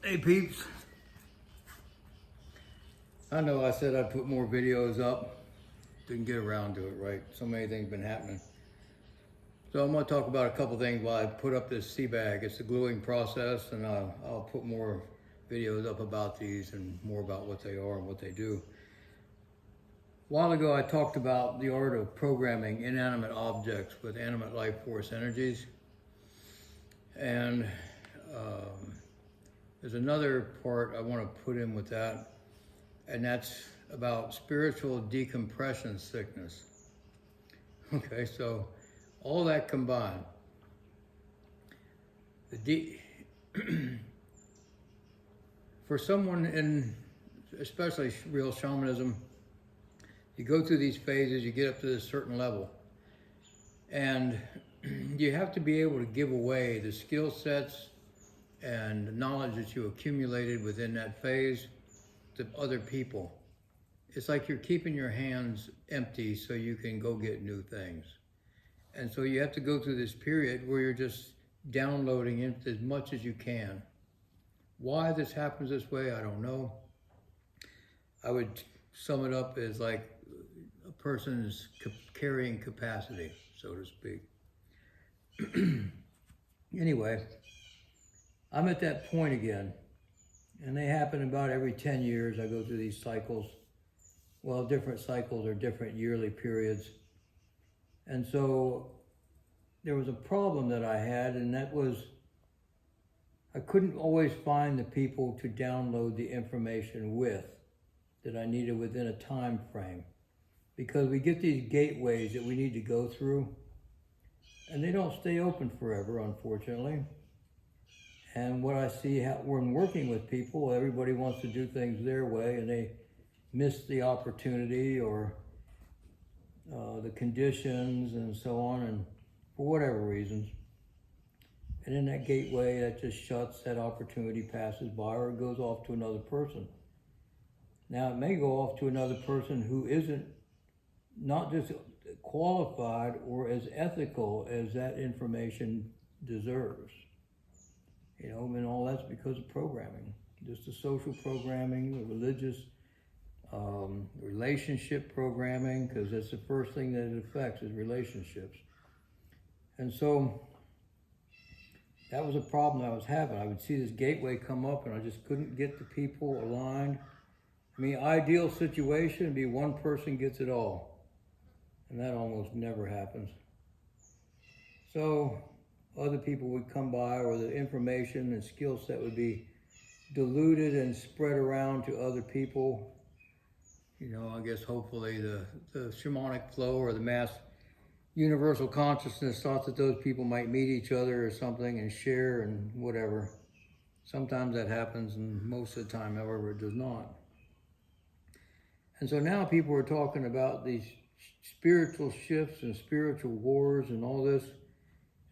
Hey peeps, I know I said I'd put more videos up, didn't get around to it, right? So many things been happening. So I'm gonna talk about a couple things while I put up this sea bag. It's a gluing process, and I'll put more videos up about these and more about what they are and what they do. A while ago I talked about the art of programming inanimate objects with animate life force energies. And there's another part I want to put in with that, and that's about spiritual decompression sickness. Okay, so all that combined, for someone in especially real shamanism, you go through these phases, you get up to this certain level, and you have to be able to give away the skill sets and knowledge that you accumulated within that phase to other people. It's like you're keeping your hands empty so you can go get new things. And so you have to go through this period where you're just downloading in as much as you can. Why this happens this way, I don't know. I would sum it up as like a person's carrying capacity, so to speak. Anyway, I'm at that point again, and they happen about every 10 years. I go through these cycles. Well, different cycles are different yearly periods. And so there was a problem that I had, and that was I couldn't always find the people to download the information with that I needed within a time frame. Because we get these gateways that we need to go through, and they don't stay open forever, unfortunately. And what I see when working with people, everybody wants to do things their way, and they miss the opportunity or the conditions and so on, and for whatever reasons. And in that gateway, that just shuts, that opportunity passes by, or it goes off to another person. Now, it may go off to another person who isn't not just qualified or as ethical as that information deserves. You know, and all that's because of programming. Just the social programming, the religious, relationship programming, because that's the first thing that it affects is relationships. And so that was a problem I was having. I would see this gateway come up and I just couldn't get the people aligned. I mean, ideal situation would be one person gets it all. And that almost never happens. So other people would come by, or the information and skill set would be diluted and spread around to other people. You know, I guess hopefully the shamanic flow or the mass universal consciousness thought that those people might meet each other or something and share and whatever. Sometimes that happens, and most of the time, however, it does not. And so now people are talking about these spiritual shifts and spiritual wars and all this.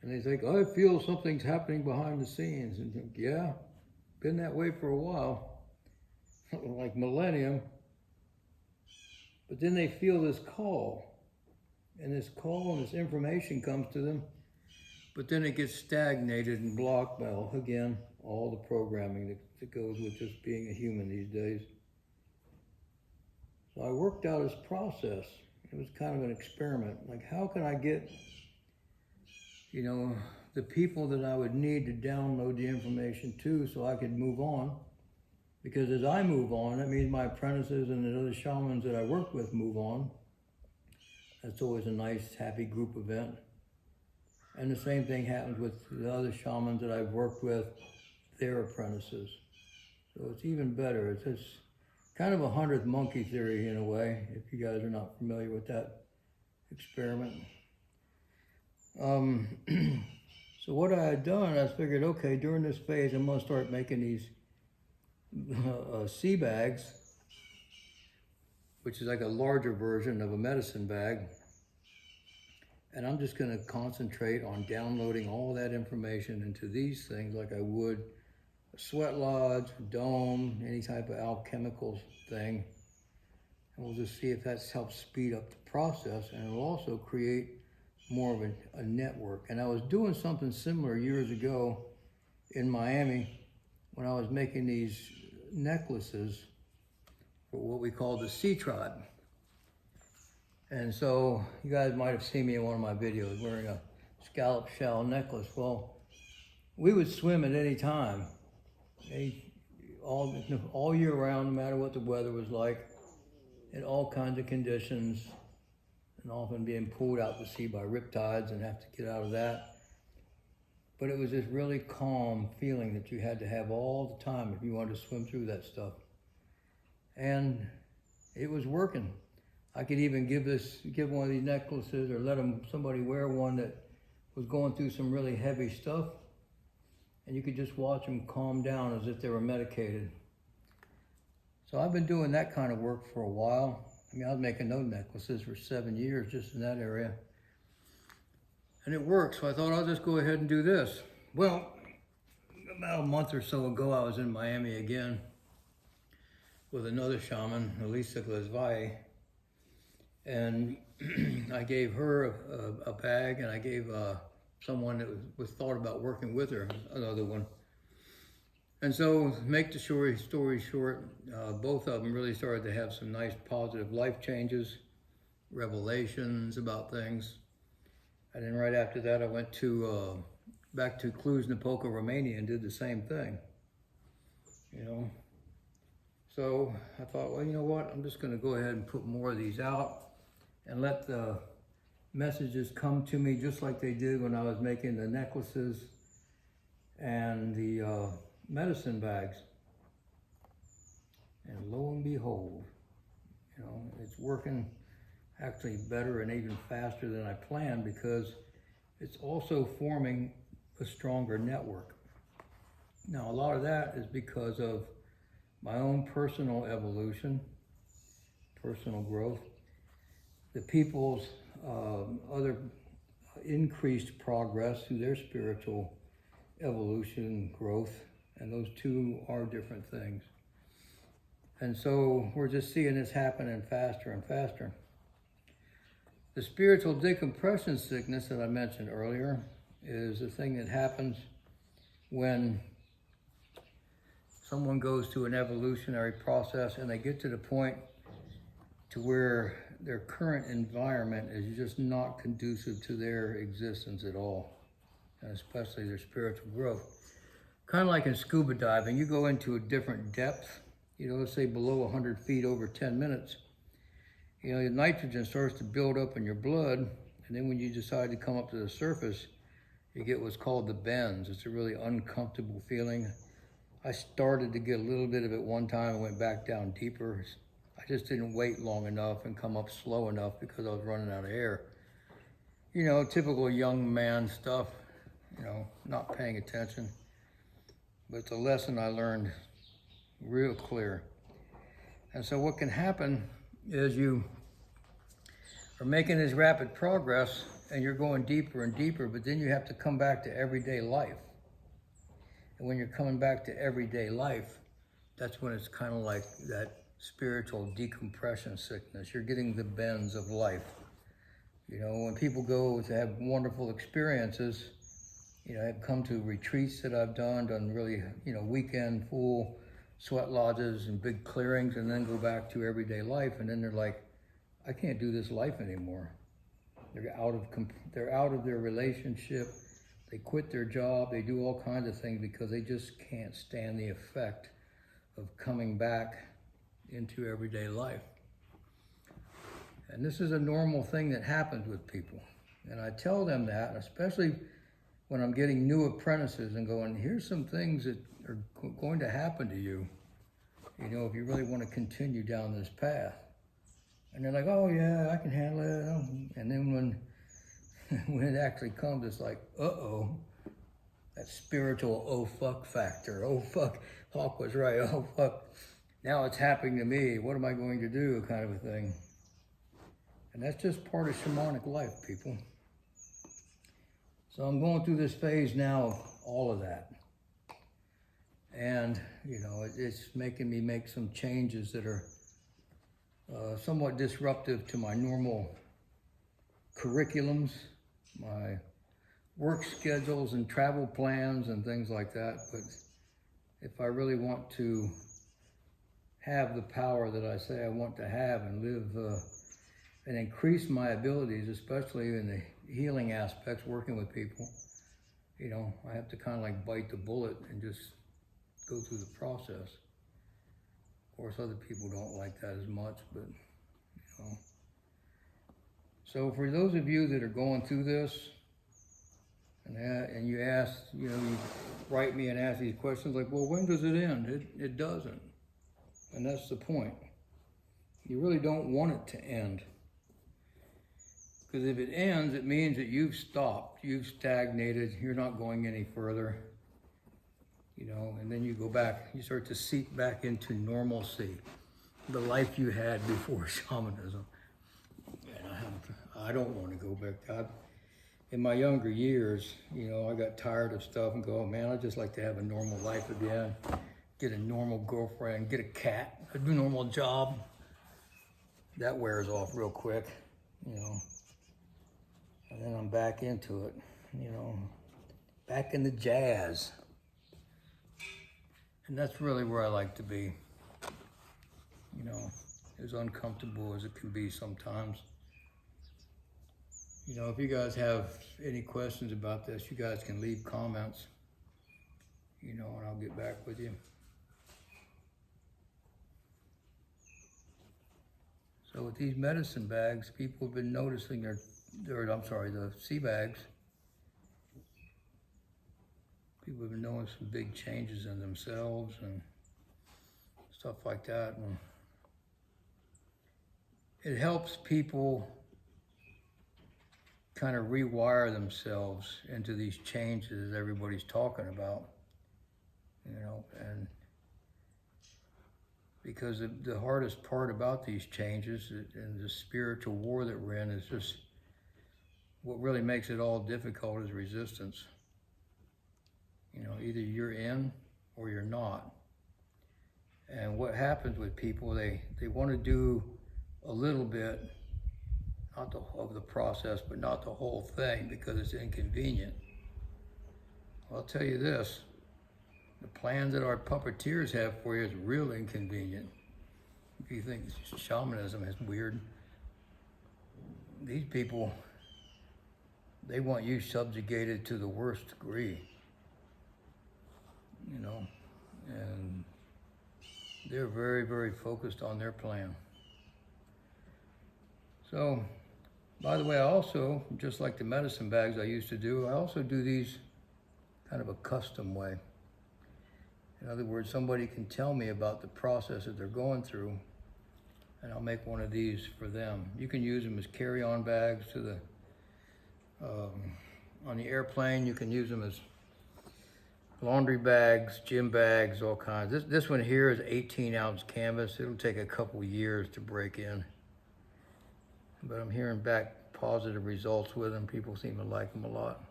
And they think, oh, I feel something's happening behind the scenes. And think, yeah, been that way for a while, like millennium. But then they feel this call, and this call and this information comes to them, but then it gets stagnated and blocked by, again, all the programming that goes with just being a human these days. So I worked out this process. It was kind of an experiment. Like, how can I get, you know, the people that I would need to download the information to so I could move on? Because as I move on, that means my apprentices and the other shamans that I work with move on. That's always a nice, happy group event. And the same thing happens with the other shamans that I've worked with, their apprentices. So it's even better. It's just kind of a 100th monkey theory in a way, if you guys are not familiar with that experiment. So what I had done, I figured, okay, during this phase, I'm gonna start making these sea bags, which is like a larger version of a medicine bag. And I'm just gonna concentrate on downloading all that information into these things like I would a sweat lodge, dome, any type of alchemical thing. And we'll just see if that helps speed up the process, and it'll also create more of a network. And I was doing something similar years ago in Miami when I was making these necklaces for what we call the Sea Tribe. And so you guys might have seen me in one of my videos wearing a scallop shell necklace. Well, we would swim at any time, all year round, no matter what the weather was like, in all kinds of conditions, and often being pulled out to sea by riptides and have to get out of that. But it was this really calm feeling that you had to have all the time if you wanted to swim through that stuff. And it was working. I could even give one of these necklaces or let somebody wear one that was going through some really heavy stuff, and you could just watch them calm down as if they were medicated. So I've been doing that kind of work for a while. I mean, I was making those necklaces for 7 years just in that area. And it works, so I thought I'll just go ahead and do this. Well, about a month or so ago, I was in Miami again with another shaman, Elisa Glazvaye, and I gave her a bag, and I gave someone that was thought about working with her another one. And so, make the story short, both of them really started to have some nice positive life changes, revelations about things. And then right after that, I went to back to Cluj-Napoca, Romania, and did the same thing. You know, so I thought, well, you know what? I'm just going to go ahead and put more of these out and let the messages come to me just like they did when I was making the necklaces and the medicine bags. And lo and behold, you know, it's working actually better and even faster than I planned, because it's also forming a stronger network. Now, a lot of that is because of my own personal evolution, personal growth, the people's other increased progress through their spiritual evolution, growth, and those two are different things. And so we're just seeing this happening faster and faster. The spiritual decompression sickness that I mentioned earlier is a thing that happens when someone goes through an evolutionary process and they get to the point to where their current environment is just not conducive to their existence at all, and especially their spiritual growth. Kind of like in scuba diving, you go into a different depth, you know, let's say below 100 feet over 10 minutes, you know, the nitrogen starts to build up in your blood, and then when you decide to come up to the surface, you get what's called the bends. It's a really uncomfortable feeling. I started to get a little bit of it one time and went back down deeper. I just didn't wait long enough and come up slow enough because I was running out of air. You know, typical young man stuff, you know, not paying attention. But it's a lesson I learned real clear. And so what can happen is you are making this rapid progress and you're going deeper and deeper, but then you have to come back to everyday life. And when you're coming back to everyday life, that's when it's kind of like that spiritual decompression sickness. You're getting the bends of life. You know, when people go to have wonderful experiences, you know, I've come to retreats that I've done really, you know, weekend full sweat lodges and big clearings, and then go back to everyday life, and then they're like, I can't do this life anymore. They're out of their relationship. They quit their job. They do all kinds of things because they just can't stand the effect of coming back into everyday life. And this is a normal thing that happens with people. And I tell them that, especially when I'm getting new apprentices and going, here's some things that are going to happen to you, you know, if you really want to continue down this path. And they're like, oh yeah, I can handle it. And then when it actually comes, it's like, uh-oh, that spiritual oh fuck factor. Oh fuck, Hawk was right, oh fuck. Now it's happening to me, what am I going to do, kind of a thing. And that's just part of shamanic life, people. So I'm going through this phase now of all of that. And, you know, it's making me make some changes that are somewhat disruptive to my normal curriculums, my work schedules and travel plans and things like that. But if I really want to have the power that I say I want to have and live and increase my abilities, especially in the healing aspects, working with people, you know, I have to kind of like bite the bullet and just go through the process. Of course, other people don't like that as much, but, you know. So for those of you that are going through this, and you ask, you know, you write me and ask these questions like, well, when does it end? It doesn't. And that's the point. You really don't want it to end. Because if it ends, it means that you've stopped, you've stagnated, you're not going any further. You know, and then you go back, you start to seep back into normalcy, the life you had before shamanism. And I don't want to go back. In my younger years, you know, I got tired of stuff and go, oh, man, I'd just like to have a normal life again, get a normal girlfriend, get a cat, a normal job. That wears off real quick, you know. And then I'm back into it, you know, back in the jazz. And that's really where I like to be, you know, as uncomfortable as it can be sometimes. You know, if you guys have any questions about this, you guys can leave comments, you know, and I'll get back with you. So with these medicine bags, people have been noticing the sea bags. People have been noticing some big changes in themselves and stuff like that. And it helps people kind of rewire themselves into these changes everybody's talking about, you know, and because the hardest part about these changes and the spiritual war that we're in is just what really makes it all difficult is resistance. You know, either you're in or you're not. And what happens with people, they want to do a little bit of the process, but not the whole thing because it's inconvenient. Well, I'll tell you this, the plan that our puppeteers have for you is real inconvenient. If you think shamanism is weird, these people, they want you subjugated to the worst degree, you know, and they're very, very focused on their plan. So, by the way, I also, just like the medicine bags I used to do, I also do these kind of a custom way. In other words, somebody can tell me about the process that they're going through, and I'll make one of these for them. You can use them as carry-on bags to the, on the airplane. You can use them as laundry bags, gym bags, all kinds. This one here is 18-ounce canvas. It'll take a couple years to break in. But I'm hearing back positive results with them. People seem to like them a lot.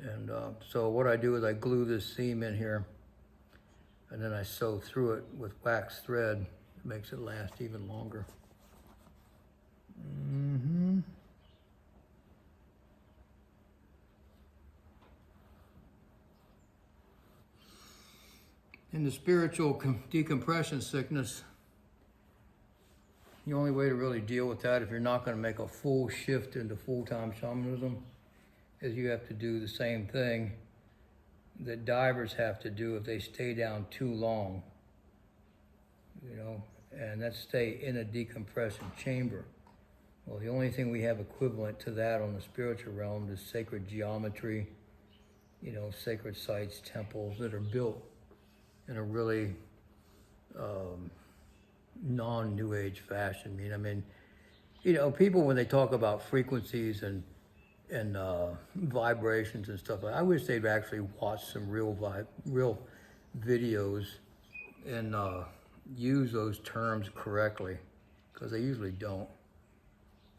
And so what I do is I glue this seam in here, and then I sew through it with wax thread. It makes it last even longer. In the spiritual decompression sickness, the only way to really deal with that, if you're not going to make a full shift into full-time shamanism, is you have to do the same thing that divers have to do if they stay down too long, you know, and that's stay in a decompression chamber. Well, the only thing we have equivalent to that on the spiritual realm is sacred geometry, you know, sacred sites, temples that are built in a really non-New Age fashion. I mean, you know, people when they talk about frequencies and vibrations and stuff, I wish they'd actually watch some real videos and use those terms correctly, because they usually don't,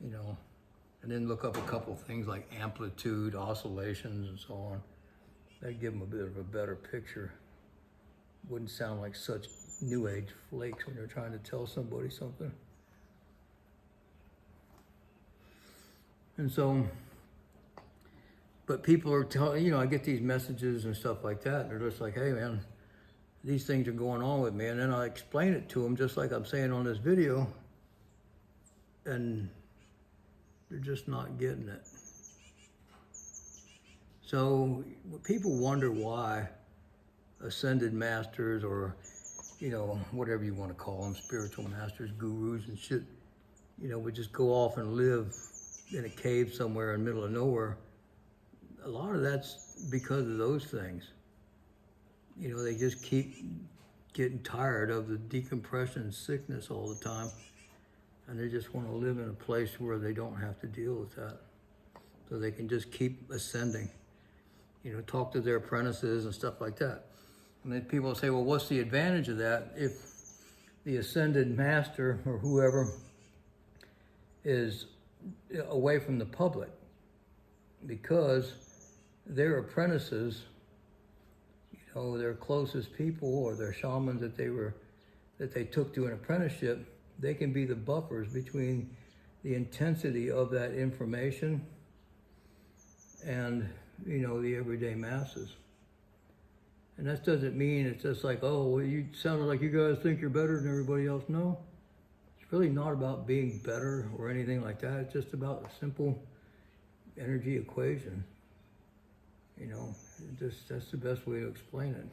you know. And then look up a couple things like amplitude, oscillations, and so on. That'd give them a bit of a better picture. Wouldn't sound like such New Age flakes when you're trying to tell somebody something. And so, but people are telling, you know, I get these messages and stuff like that, and they're just like, hey man, these things are going on with me. And then I explain it to them just like I'm saying on this video, and they're just not getting it. So people wonder why ascended masters, or, you know, whatever you want to call them, spiritual masters, gurus and shit, you know, would just go off and live in a cave somewhere in the middle of nowhere. A lot of that's because of those things. You know, they just keep getting tired of the decompression sickness all the time, and they just want to live in a place where they don't have to deal with that. So they can just keep ascending, you know, talk to their apprentices and stuff like that. And then people say, well, what's the advantage of that if the ascended master or whoever is away from the public? Because their apprentices, you know, their closest people or their shamans that they took to an apprenticeship, they can be the buffers between the intensity of that information and, you know, the everyday masses. And that doesn't mean it's just like, oh, well, you sounded like you guys think you're better than everybody else. No, it's really not about being better or anything like that. It's just about a simple energy equation. You know, that's the best way to explain it.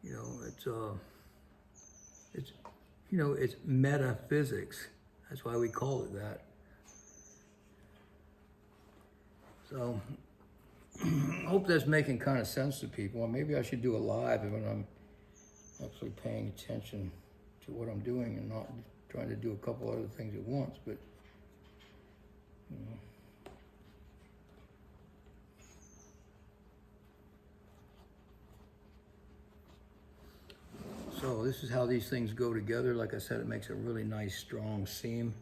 You know, it's metaphysics. That's why we call it that. So I hope that's making kind of sense to people. Maybe I should do a live when I'm actually paying attention to what I'm doing and not trying to do a couple other things at once. But you know. So this is how these things go together. Like I said, it makes a really nice, strong seam.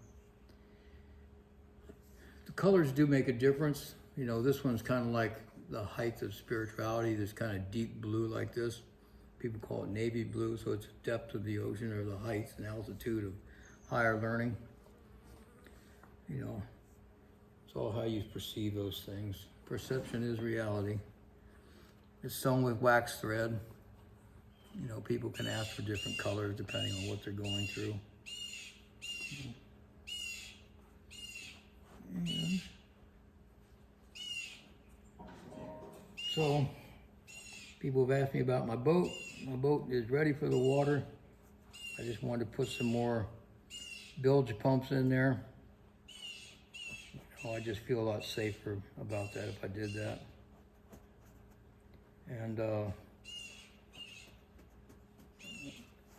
The colors do make a difference. You know, this one's kind of like the height of spirituality, this kind of deep blue like this. People call it navy blue, so it's the depth of the ocean or the height and altitude of higher learning. You know, it's all how you perceive those things. Perception is reality. It's sewn with wax thread. You know, people can ask for different colors depending on what they're going through. And so, people have asked me about my boat. My boat is ready for the water. I just wanted to put some more bilge pumps in there. I just feel a lot safer about that if I did that. And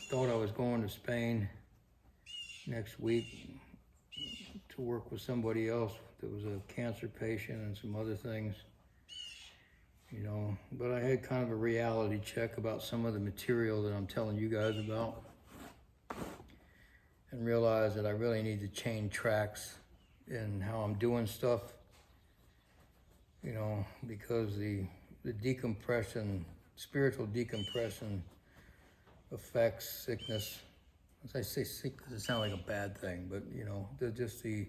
thought I was going to Spain next week to work with somebody else that was a cancer patient and some other things, you know, but I had kind of a reality check about some of the material that I'm telling you guys about and realized that I really need to change tracks in how I'm doing stuff, you know, because the decompression, spiritual decompression affects sickness. As I say sickness, it sounds like a bad thing, but you know, just the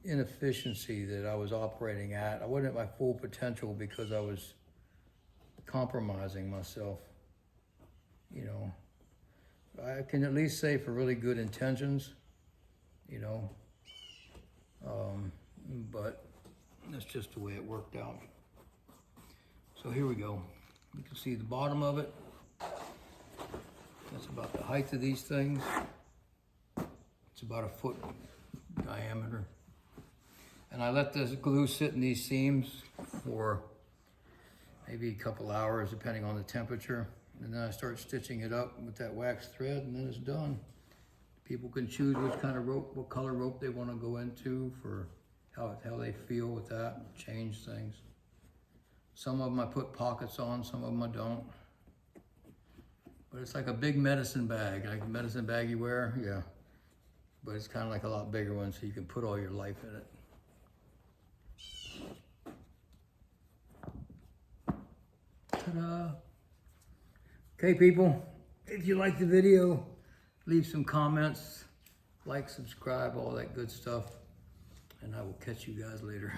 inefficiency that I was operating at. I wasn't at my full potential because I was compromising myself. You know, I can at least say for really good intentions, you know, but that's just the way it worked out. So here we go. You can see the bottom of it. That's about the height of these things. It's about 1 foot diameter. And I let this glue sit in these seams for maybe a couple hours, depending on the temperature. And then I start stitching it up with that wax thread, and then it's done. People can choose which kind of rope, what color rope they want to go into for how they feel with that, change things. Some of them I put pockets on, some of them I don't. But it's like a big medicine bag, like a medicine bag you wear, yeah. But it's kind of like a lot bigger one, so you can put all your life in it. Ta-da! Okay, people, if you like the video, leave some comments, like, subscribe, all that good stuff, and I will catch you guys later.